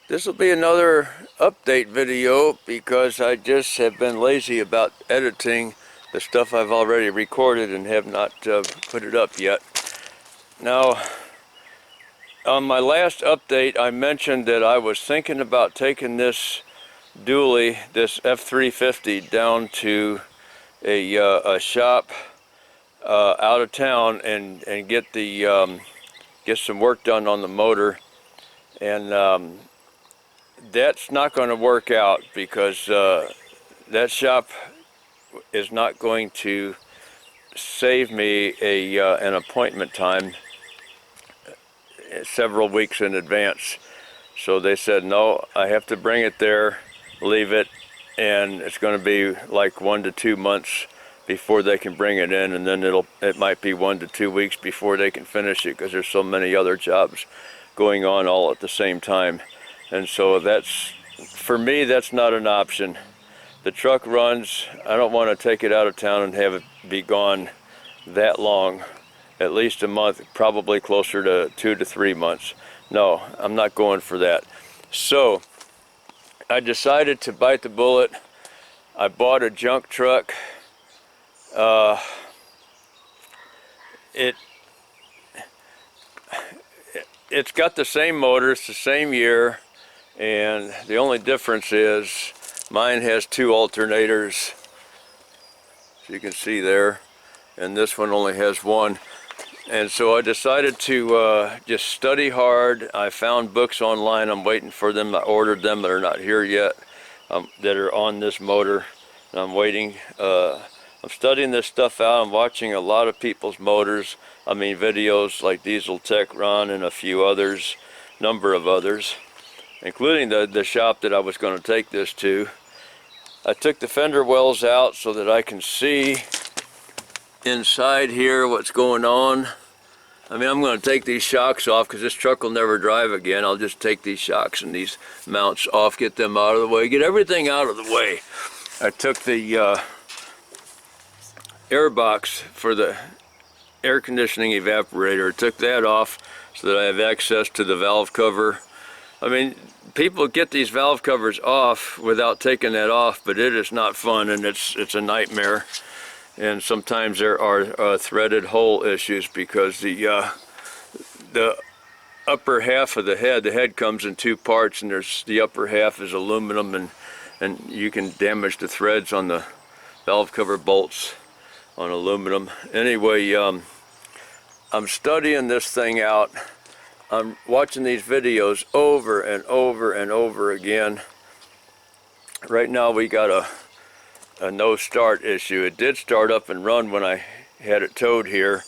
This will be another update video because I just have been lazy about editing the stuff I've already recorded and have not put it up yet. Now, on my last update, I mentioned that I was thinking about taking this dually, this F350, down to a shop out of town and get some work done on the motor, and that's not going to work out because that shop is not going to save me an appointment time several weeks in advance. So they said, no, I have to bring it there, leave it, and it's going to be like 1 to 2 months before they can bring it in, and then it might be 1 to 2 weeks before they can finish it because there's so many other jobs going on all at the same time. And so for me, that's not an option. The truck runs. I don't want to take it out of town and have it be gone that long, at least a month, probably closer to 2 to 3 months. No, I'm not going for that. So I decided to bite the bullet. I bought a junk truck. It's got the same motor, it's the same year, and the only difference is mine has 2 alternators, as you can see there, and this one only has 1. And so I decided to just study hard. I found books online. I'm waiting for them. I ordered them. They're not here yet, that are on this motor. And I'm waiting. I'm studying this stuff out. I'm watching a lot of people's motors. I mean, videos like Diesel Tech Ron and a few others, number of others, including the shop that I was going to take this to. I took the fender wells out so that I can see inside here what's going on. I mean, I'm going to take these shocks off because this truck will never drive again. I'll just take these shocks and these mounts off, get them out of the way, get everything out of the way. I took the air box for the air conditioning evaporator, took that off so that I have access to the valve cover. I mean, people get these valve covers off without taking that off, but it is not fun, and it's a nightmare. And sometimes there are threaded hole issues because the upper half of the head comes in 2 parts, and the upper half is aluminum, and you can damage the threads on the valve cover bolts on aluminum. Anyway, I'm studying this thing out. I'm watching these videos over and over and over again. Right now we got a no start issue. It did start up and run when I had it towed here,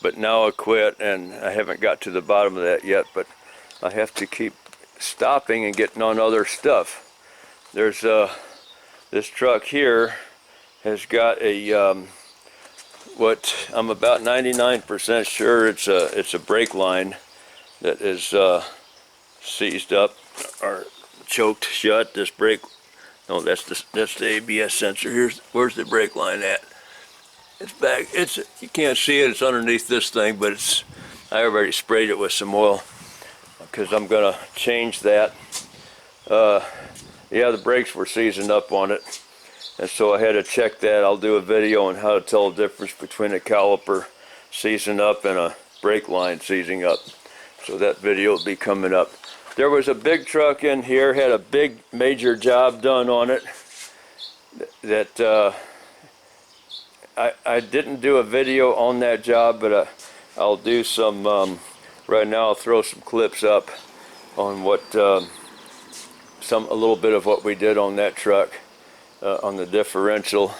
but now it quit, and I haven't got to the bottom of that yet, but I have to keep stopping and getting on other stuff. There's this truck here has got a what I'm about 99% sure it's a brake line that is seized up or choked shut. This brake, no, that's the ABS sensor. Where's the brake line at? It's back. You can't see it. It's underneath this thing, but I already sprayed it with some oil because I'm gonna change that. Yeah, the brakes were seizing up on it, and so I had to check that. I'll do a video on how to tell the difference between a caliper seizing up and a brake line seizing up. So that video will be coming up. There was a big truck in here, had a big major job done on it that I didn't do a video on that job, but I'll do some, right now I'll throw some clips up on a little bit of what we did on that truck, on the differential.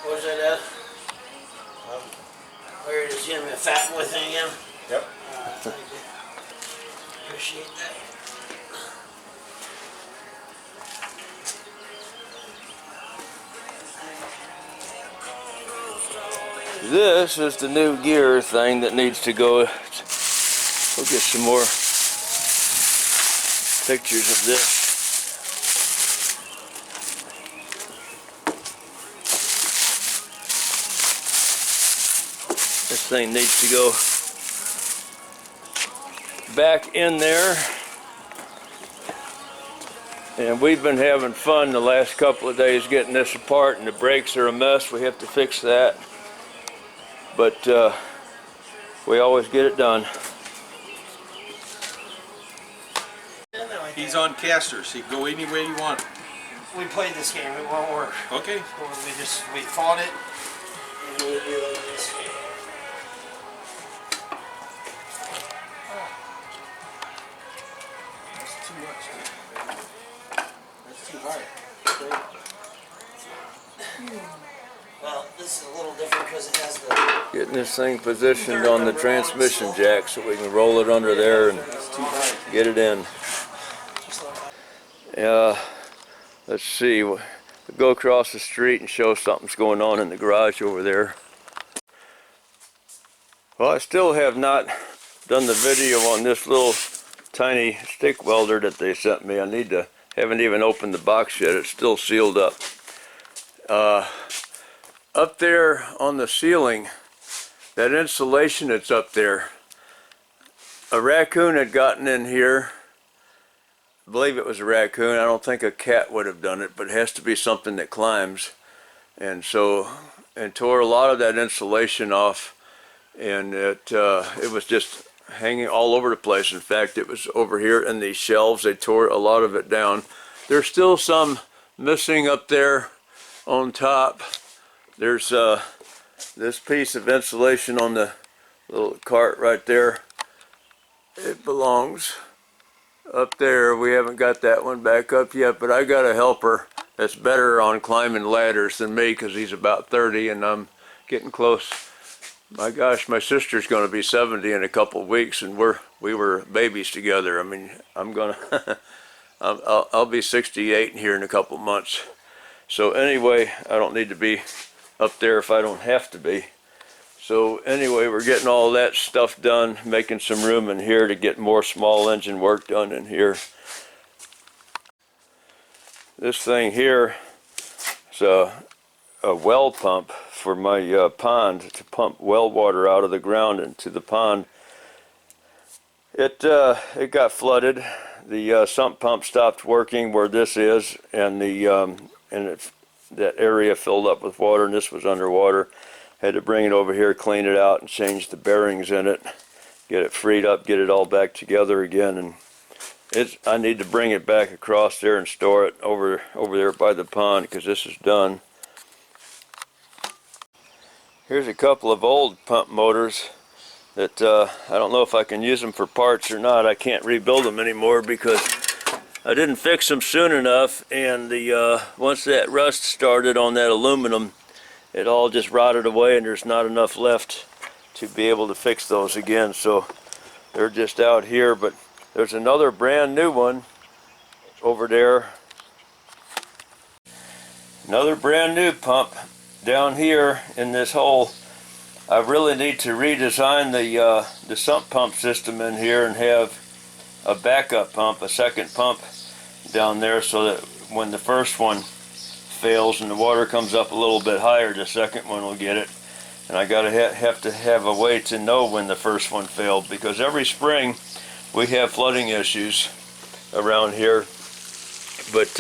What's that? Where is him, a fat boy thing again? Yep. Thank you. Appreciate that. This is the new gear thing that needs to go. We'll get some more pictures of this. This thing needs to go back in there. And we've been having fun the last couple of days getting this apart, and the brakes are a mess. We have to fix that. But we always get it done. He's on casters. He can go any way you want. We played this game, it won't work. Okay. We fought it, and we do like this. That's too much. That's too high. Well, this is a little different because it has the... Getting this thing positioned on the transmission jack so we can roll it under there and get it in. Let's see. We'll go across the street and show something's going on in the garage over there. Well, I still have not done the video on this little tiny stick welder that they sent me. Haven't even opened the box yet. It's still sealed up. Up there on the ceiling, that insulation that's up there, a raccoon had gotten in here. I believe it was a raccoon. I don't think a cat would have done it, but it has to be something that climbs. And tore a lot of that insulation off, and it was just hanging all over the place. In fact, it was over here in these shelves. They tore a lot of it down. There's still some missing up there on top. There's this piece of insulation on the little cart right there. It belongs up there. We haven't got that one back up yet, but I got a helper that's better on climbing ladders than me because he's about 30 and I'm getting close. My gosh, my sister's going to be 70 in a couple of weeks, and we were babies together. I mean, I'll be 68 here in a couple of months. So anyway, I don't need to be up there if I don't have to be. So anyway, we're getting all that stuff done, making some room in here to get more small engine work done in here. This thing here is a well pump for my pond to pump well water out of the ground into the pond. It got flooded. The sump pump stopped working where this is, and that area filled up with water, and this was underwater. Had to bring it over here, clean it out, and change the bearings in it, get it freed up, get it all back together again. And I need to bring it back across there and store it over there by the pond because this is done. Here's a couple of old pump motors that I don't know if I can use them for parts or not. I can't rebuild them anymore because I didn't fix them soon enough, and once that rust started on that aluminum, it all just rotted away, and there's not enough left to be able to fix those again. So they're just out here, but there's another brand new one over there. Another brand new pump down here in this hole. I really need to redesign the sump pump system in here and have a backup pump, a second pump down there, so that when the first one fails and the water comes up a little bit higher, the second one will get it. And I gotta have to have a way to know when the first one failed, because every spring we have flooding issues around here. But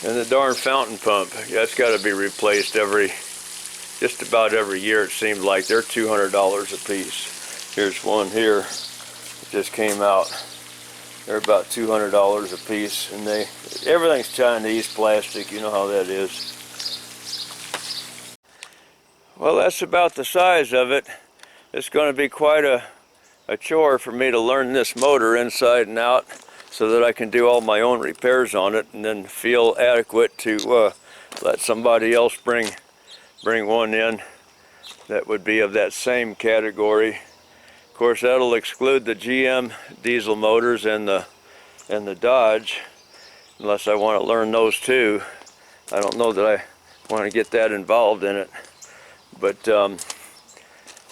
and the darn fountain pump, that's got to be replaced just about every year. It seems like they're $200 a piece. Here's one here that just came out. They're about $200 a piece, and everything's Chinese plastic. You know how that is. Well, that's about the size of it. It's going to be quite a chore for me to learn this motor inside and out, so that I can do all my own repairs on it, and then feel adequate to let somebody else bring one in that would be of that same category. Of course, that'll exclude the GM diesel motors and the Dodge, unless I want to learn those too. I don't know that I want to get that involved in it, but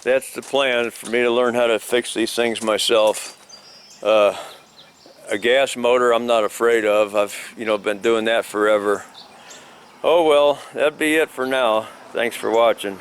that's the plan, for me to learn how to fix these things myself. A gas motor I'm not afraid of. I've been doing that forever. Oh well, that'd be it for now. Thanks for watching.